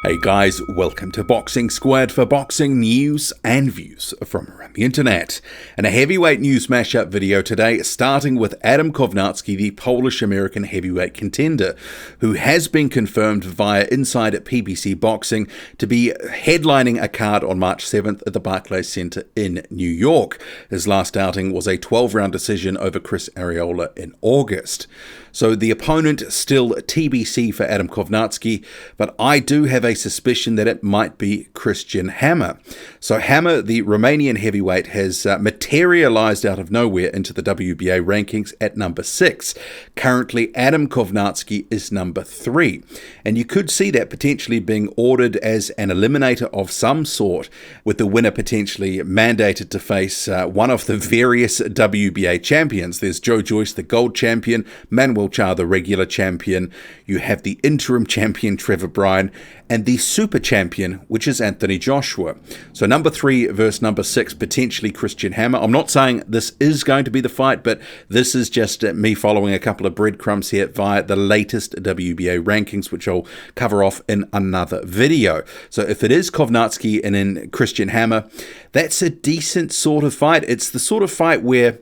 Hey guys, welcome to Boxing Squad for boxing news and views from around the internet. And a heavyweight news mashup video today, starting with Adam Kownacki, the Polish-American heavyweight contender, who has been confirmed via Inside at PBC Boxing to be headlining a card on March 7th at the Bakole Center in New York. His last outing was a 12-round decision over Chris Arreola in August. So the opponent still TBC for Adam Kownacki, but I do have a suspicion that it might be Christian Hammer. So Hammer, the Romanian heavyweight, has materialized out of nowhere into the WBA rankings at number 6. Currently, Adam Kownacki is number 3. And you could see that potentially being ordered as an eliminator of some sort, with the winner potentially mandated to face one of the various WBA champions. There's Joe Joyce, the gold champion, Manuel Char, the regular champion. You have the interim champion, Trevor Bryan, and the super champion, which is Anthony Joshua. So number 3 versus number 6, potentially Christian Hammer. I'm not saying this is going to be the fight, but this is just me following a couple of breadcrumbs here via the latest WBA rankings, which I'll cover off in another video. So if it is Kownacki and then Christian Hammer, that's a decent sort of fight. It's the sort of fight where,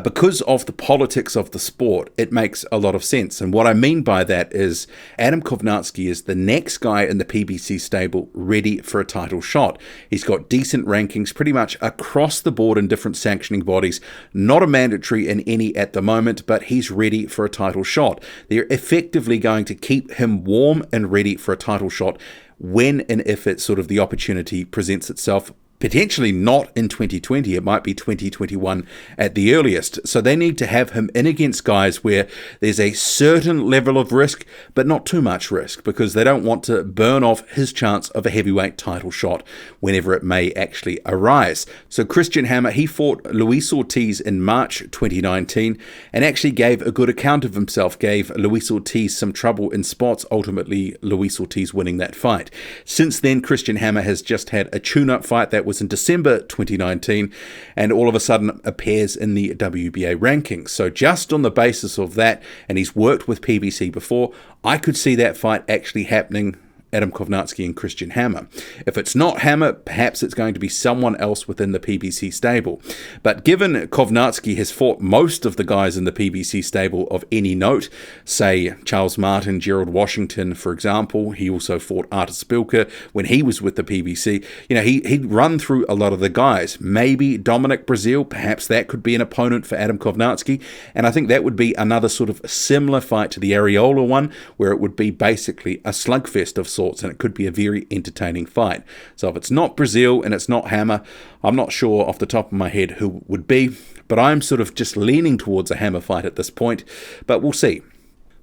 because of the politics of the sport, it makes a lot of sense. And what I mean by that is Adam Kownacki is the next guy in the PBC stable ready for a title shot. He's got decent rankings pretty much across the board in different sanctioning bodies, not a mandatory in any at the moment, but he's ready for a title shot. They're effectively going to keep him warm and ready for a title shot when and if it's sort of the opportunity presents itself. Potentially not in 2020, it might be 2021 at the earliest. So they need to have him in against guys where there's a certain level of risk, but not too much risk, because they don't want to burn off his chance of a heavyweight title shot whenever it may actually arise. So Christian Hammer, he fought Luis Ortiz in March 2019 and actually gave a good account of himself, gave Luis Ortiz some trouble in spots, ultimately Luis Ortiz winning that fight. Since then, Christian Hammer has just had a tune-up fight that was in December 2019, and all of a sudden appears in the WBA rankings. So just on the basis of that, and he's worked with PBC before, I could see that fight actually happening, Adam Kownacki and Christian Hammer. If it's not Hammer, perhaps it's going to be someone else within the PBC stable. But given Kownacki has fought most of the guys in the PBC stable of any note, say Charles Martin, Gerald Washington, for example, he also fought Artur Spilka when he was with the PBC. You know, he'd run through a lot of the guys. Maybe Dominic Brazil, perhaps that could be an opponent for Adam Kownacki. And I think that would be another sort of similar fight to the Arreola one, where it would be basically a slugfest of sorts, and it could be a very entertaining fight. So if it's not Brazil and it's not Hammer, I'm not sure off the top of my head who would be, but I'm sort of just leaning towards a Hammer fight at this point, but we'll see.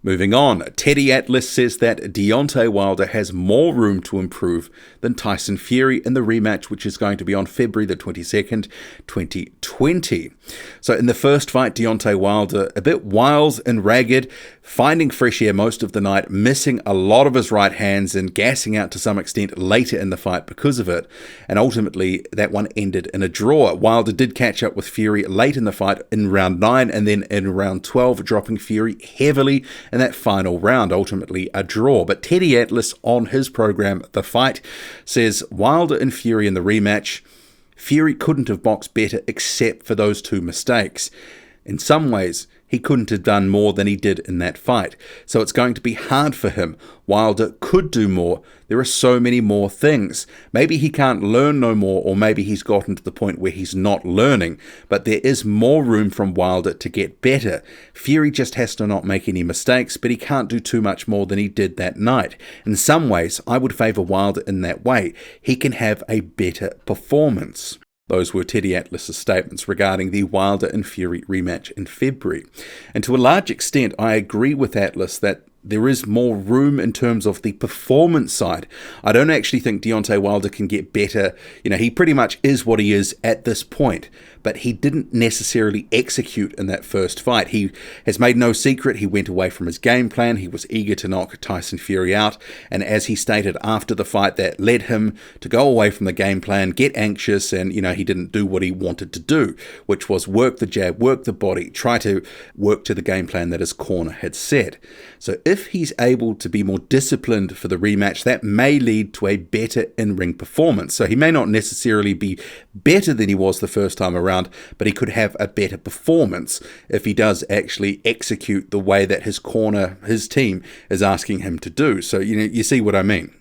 Moving on, Teddy Atlas says that Deontay Wilder has more room to improve than Tyson Fury in the rematch, which is going to be on February the 22nd, 2020. So in the first fight, Deontay Wilder, a bit wild and ragged, finding fresh air most of the night, missing a lot of his right hands and gassing out to some extent later in the fight because of it. And ultimately, that one ended in a draw. Wilder did catch up with Fury late in the fight in round 9 and then in round 12, dropping Fury heavily in that final round, ultimately a draw. But Teddy Atlas on his program, The Fight, says Wilder and Fury in the rematch, Fury couldn't have boxed better except for those 2 mistakes. In some ways, he couldn't have done more than he did in that fight. So it's going to be hard for him. Wilder could do more. There are so many more things. Maybe he can't learn no more, or maybe he's gotten to the point where he's not learning. But there is more room from Wilder to get better. Fury just has to not make any mistakes, but he can't do too much more than he did that night. In some ways, I would favour Wilder in that way. He can have a better performance. Those were Teddy Atlas's statements regarding the Wilder and Fury rematch in February. And to a large extent, I agree with Atlas that there is more room in terms of the performance side. I don't actually think Deontay Wilder can get better. He pretty much is what he is at this point, but he didn't necessarily execute in that first fight. He has made no secret he went away from his game plan. He was eager to knock Tyson Fury out, and as he stated after the fight, that led him to go away from the game plan, get anxious, and he didn't do what he wanted to do, which was work the jab, work the body, try to work to the game plan that his corner had set. So if he's able to be more disciplined for the rematch, that may lead to a better in-ring performance. So he may not necessarily be better than he was the first time around, but he could have a better performance if he does actually execute the way that his corner, his team, is asking him to do. So, you see what I mean.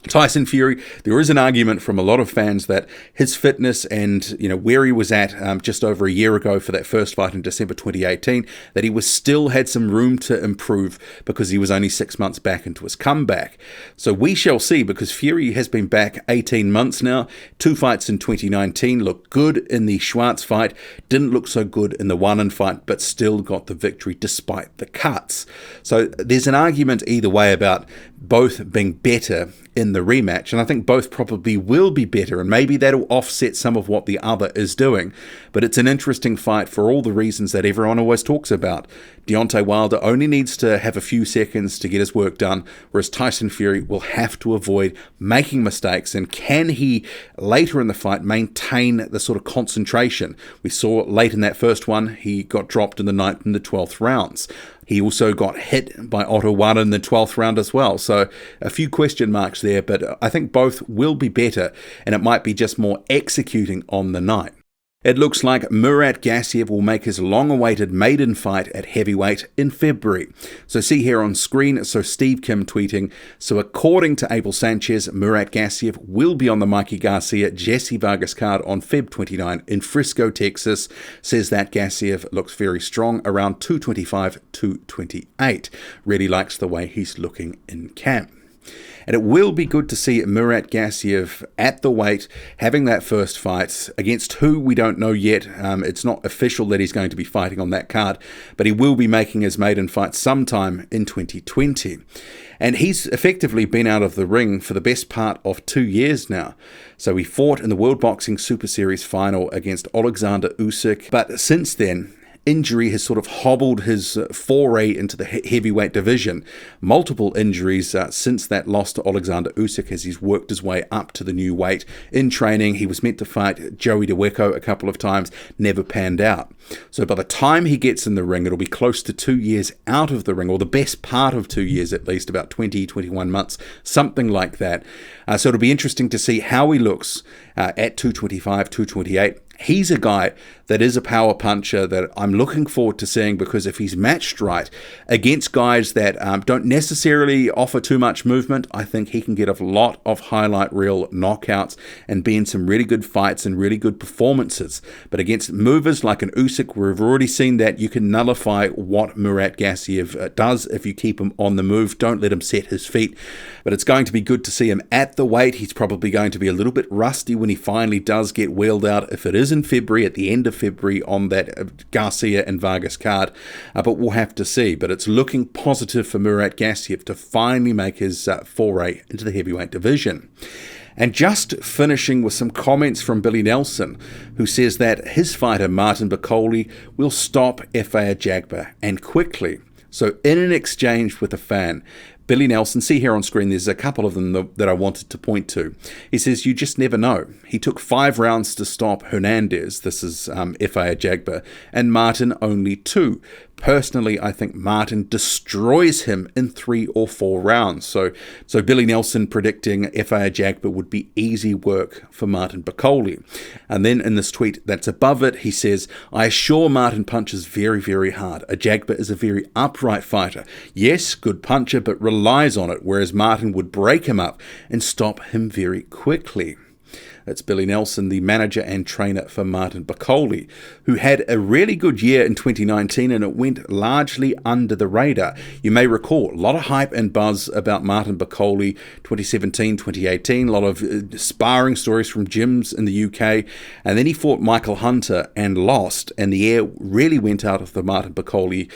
Tyson Fury, there is an argument from a lot of fans that his fitness and where he was at just over a year ago for that first fight in December 2018, that he still had some room to improve because he was only 6 months back into his comeback. So we shall see, because Fury has been back 18 months now. 2 fights in 2019, looked good in the Schwartz fight, didn't look so good in the Wannen fight, but still got the victory despite the cuts. So there's an argument either way about both being better in the rematch, and I think both probably will be better, and maybe that'll offset some of what the other is doing. But it's an interesting fight for all the reasons that everyone always talks about. Deontay Wilder only needs to have a few seconds to get his work done, whereas Tyson Fury will have to avoid making mistakes. And can he, later in the fight, maintain the sort of concentration? We saw late in that first one, he got dropped in the 9th and the 12th rounds. He also got hit by Otto Wada in the 12th round as well. So a few question marks there, but I think both will be better, and it might be just more executing on the night. It looks like Murat Gassiev will make his long-awaited maiden fight at heavyweight in February. So see here on screen, so Steve Kim tweeting, so according to Abel Sanchez, Murat Gassiev will be on the Mikey Garcia-Jesse Vargas card on Feb 29 in Frisco, Texas. Says that Gassiev looks very strong, around 225, 228. Really likes the way he's looking in camp. And it will be good to see Murat Gassiev at the weight, having that first fight against who we don't know yet. It's not official that he's going to be fighting on that card, but he will be making his maiden fight sometime in 2020. And he's effectively been out of the ring for the best part of 2 years now. So he fought in the World Boxing Super Series final against Alexander Usyk, but since then, injury has sort of hobbled his foray into the heavyweight division. Multiple injuries since that loss to Alexander Usyk as he's worked his way up to the new weight. In training, he was meant to fight Joey DeWecco a couple of times, never panned out. So by the time he gets in the ring, it'll be close to 2 years out of the ring, or the best part of 2 years at least, about 20, 21 months, something like that. So it'll be interesting to see how he looks at 225, 228. He's a guy that is a power puncher that I'm looking forward to seeing, because if he's matched right against guys that don't necessarily offer too much movement, I think he can get a lot of highlight reel knockouts and be in some really good fights and really good performances. But against movers like an Usyk, we've already seen that you can nullify what Murat Gassiev does if you keep him on the move. Don't let him set his feet. But it's going to be good to see him at the weight. He's probably going to be a little bit rusty when he finally does get wheeled out, if it is in February, at the end of February on that Garcia and Vargas card, but we'll have to see. But it's looking positive for Murat Gassiev to finally make his foray into the heavyweight division. And just finishing with some comments from Billy Nelson, who says that his fighter Martin Bakole will stop Efe Ajagba, and quickly. So in an exchange with a fan, Billy Nelson, see here on screen, there's a couple of them that I wanted to point to. He says, you just never know. He took 5 rounds to stop Hernandez, this is Efe Ajagba, and Martin only 2. Personally, I think Martin destroys him in 3 or 4 rounds. So Billy Nelson predicting Efe Ajagba would be easy work for Martin Bakole. And then in this tweet that's above it, he says, I assure Martin punches very, very hard. Ajagba is a very upright fighter. Yes, good puncher, but relies on it, whereas Martin would break him up and stop him very quickly. It's Billy Nelson, the manager and trainer for Martin Bakole, who had a really good year in 2019 and it went largely under the radar. You may recall a lot of hype and buzz about Martin Bakole 2017, 2018, a lot of sparring stories from gyms in the UK, and then he fought Michael Hunter and lost, and the air really went out of the Martin Bakole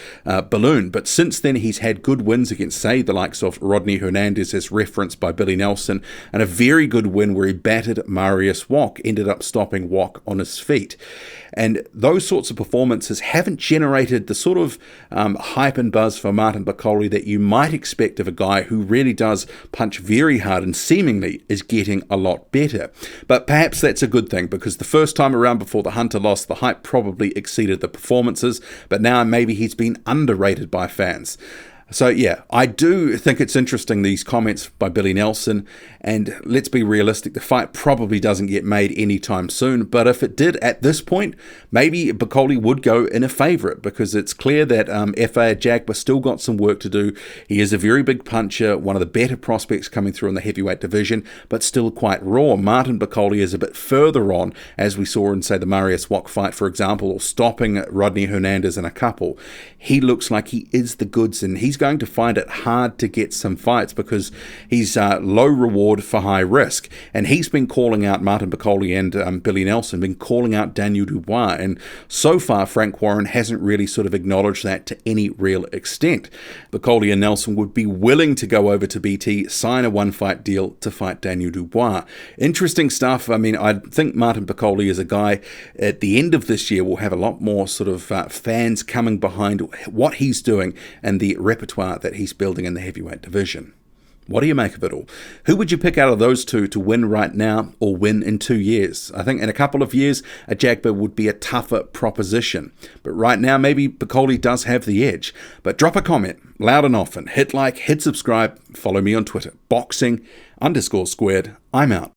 balloon. But since then, he's had good wins against, say, the likes of Rodney Hernandez, as referenced by Billy Nelson, and a very good win where he battered Marius Wok, ended up stopping Wok on his feet. And those sorts of performances haven't generated the sort of hype and buzz for Martin Bakole that you might expect of a guy who really does punch very hard and seemingly is getting a lot better. But perhaps that's a good thing, because the first time around before the Hunter loss, the hype probably exceeded the performances, but now maybe he's been underrated by fans. So yeah, I do think it's interesting, these comments by Billy Nelson, and let's be realistic, the fight probably doesn't get made anytime soon, but if it did at this point, maybe Bakole would go in a favourite, because it's clear that Efe Ajagba still got some work to do. He is a very big puncher, one of the better prospects coming through in the heavyweight division, but still quite raw. Martin Bakole is a bit further on, as we saw in, say, the Marius Wok fight, for example, or stopping Rodney Hernandez in a couple. He looks like he is the goods, and he's going to find it hard to get some fights because he's low reward for high risk. And he's been calling out, Martin Bakole and Billy Nelson, been calling out Daniel Dubois. And so far, Frank Warren hasn't really sort of acknowledged that to any real extent. Bakole and Nelson would be willing to go over to BT, sign a one-fight deal to fight Daniel Dubois. Interesting stuff. I mean, I think Martin Bakole is a guy at the end of this year will have a lot more sort of fans coming behind what he's doing and the repertoire that he's building in the heavyweight division. What do you make of it all? Who would you pick out of those two to win right now or win in 2 years? I think in a couple of years, Ajagba would be a tougher proposition. But right now, maybe Bakole does have the edge. But drop a comment, loud and often. Hit like, hit subscribe, follow me on Twitter. Boxing_squared. I'm out.